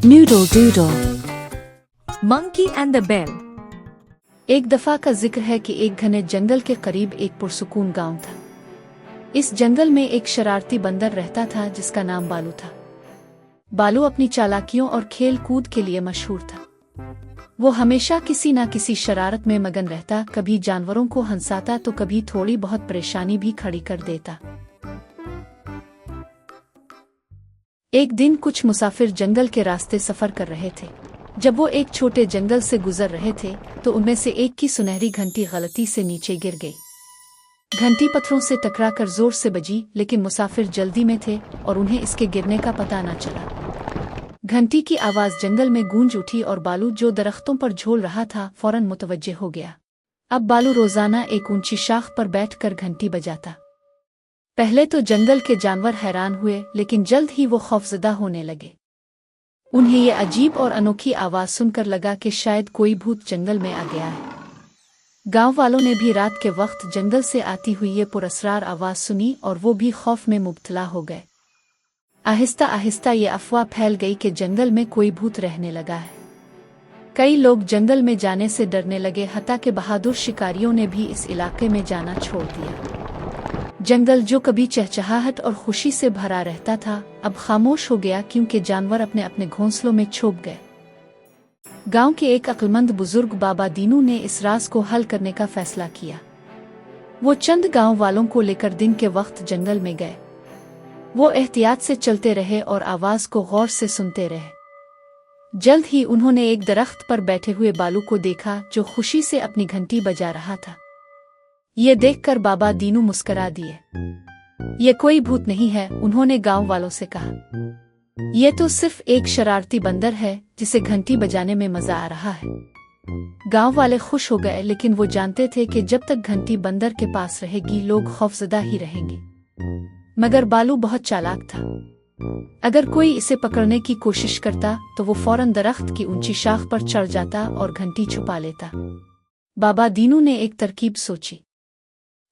Noodle Doodle। Monkey and the bell. एक दफा का जिक्र है कि एक घने जंगल के करीब एक पुरसुकून गांव था। इस जंगल में एक शरारती बंदर रहता था जिसका नाम बालू था। बालू अपनी चालाकियों और खेल कूद के लिए मशहूर था। वो हमेशा किसी न किसी शरारत में मगन रहता, कभी जानवरों को हंसाता तो कभी थोड़ी बहुत परेशानी भी खड़ी कर देता। एक दिन कुछ मुसाफिर जंगल के रास्ते सफर कर रहे थे। जब वो एक छोटे जंगल से गुजर रहे थे तो उनमें से एक की सुनहरी घंटी गलती से नीचे गिर गई। घंटी पत्थरों से टकराकर जोर से बजी, लेकिन मुसाफिर जल्दी में थे और उन्हें इसके गिरने का पता न चला। घंटी की आवाज जंगल में गूंज उठी और बालू, जो दरख्तों पर झूल रहा था, फौरन मुतवज्जे हो गया। अब बालू रोजाना एक ऊंची शाख पर बैठकर घंटी बजाता। पहले तो जंगल के जानवर हैरान हुए, लेकिन जल्द ही वो खौफजदा होने लगे। उन्हें ये अजीब और अनोखी आवाज सुनकर लगा कि शायद कोई भूत जंगल में आ गया है। गांव वालों ने भी रात के वक्त जंगल से आती हुई ये पुरअसरार आवाज सुनी और वो भी खौफ में मुब्तला हो गए। आहिस्ता आहिस्ता ये अफवाह फैल गई कि जंगल में कोई भूत रहने लगा है। कई लोग जंगल में जाने से डरने लगे, हत्ता के बहादुर शिकारियों ने भी इस इलाके में जाना छोड़ दिया। जंगल, जो कभी चहचहाहट और खुशी से भरा रहता था, अब खामोश हो गया क्योंकि जानवर अपने अपने घोंसलों में छुप गए। गांव के एक अक्लमंद बुजुर्ग बाबा दीनू ने इस राज को हल करने का फैसला किया। वो चंद गांव वालों को लेकर दिन के वक्त जंगल में गए। वो एहतियात से चलते रहे और आवाज को गौर से सुनते रहे। जल्द ही उन्होंने एक दरख्त पर बैठे हुए बालू को देखा, जो खुशी से अपनी घंटी बजा रहा था। ये देखकर बाबा दीनू मुस्करा दिए। ये कोई भूत नहीं है, उन्होंने गांव वालों से कहा। ये तो सिर्फ एक शरारती बंदर है जिसे घंटी बजाने में मजा आ रहा है। गांव वाले खुश हो गए, लेकिन वो जानते थे कि जब तक घंटी बंदर के पास रहेगी, लोग खौफजदा ही रहेंगे। मगर बालू बहुत चालाक था। अगर कोई इसे पकड़ने की कोशिश करता तो वो फौरन दरख्त की ऊंची शाख पर चढ़ जाता और घंटी छुपा लेता। बाबा दीनू ने एक तरकीब सोची।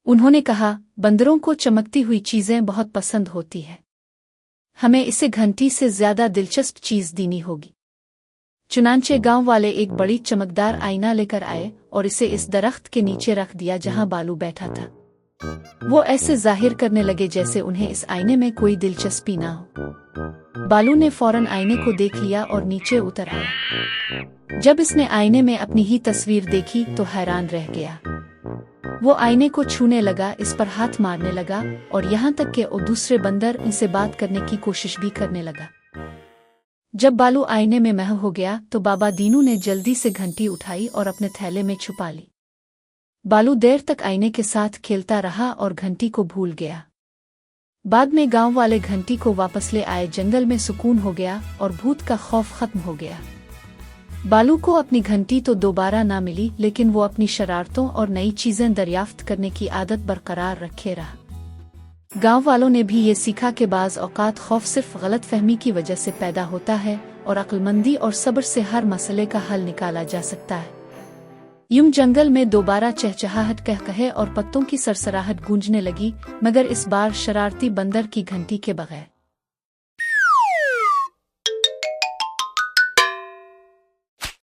उन्होंने कहा, बंदरों को चमकती हुई चीजें बहुत पसंद होती है। हमें इसे घंटी से ज्यादा दिलचस्प चीज देनी होगी। चुनांचे गांव वाले एक बड़ी चमकदार आईना लेकर आए और इसे इस दरख्त के नीचे रख दिया जहां बालू बैठा था। वो ऐसे जाहिर करने लगे जैसे उन्हें इस आईने में कोई दिलचस्पी ना हो। बालू ने फौरन आईने को देख लिया और नीचे उतर आया। जब इसने आईने में अपनी ही तस्वीर देखी तो हैरान रह गया। वो आईने को छूने लगा, इस पर हाथ मारने लगा और यहाँ तक कि दूसरे बंदर इनसे बात करने की कोशिश भी करने लगा। जब बालू आईने में महव हो गया तो बाबा दीनू ने जल्दी से घंटी उठाई और अपने थैले में छुपा ली। बालू देर तक आईने के साथ खेलता रहा और घंटी को भूल गया। बाद में गांव वाले घंटी को वापस ले आए। जंगल में सुकून हो गया और भूत का खौफ खत्म हो गया। बालू को अपनी घंटी तो दोबारा ना मिली, लेकिन वो अपनी शरारतों और नई चीजें दरियाफ्त करने की आदत बरकरार रखे रहा। गांव वालों ने भी ये सीखा कि बाज़ औक़ात खौफ सिर्फ गलतफहमी की वजह से पैदा होता है और अक्लमंदी और सब्र से हर मसले का हल निकाला जा सकता है। यूं जंगल में दोबारा चहचहाहट कहकहे और पत्तों की सरसराहट गूंजने लगी, मगर इस बार शरारती बंदर की घंटी के बगैर।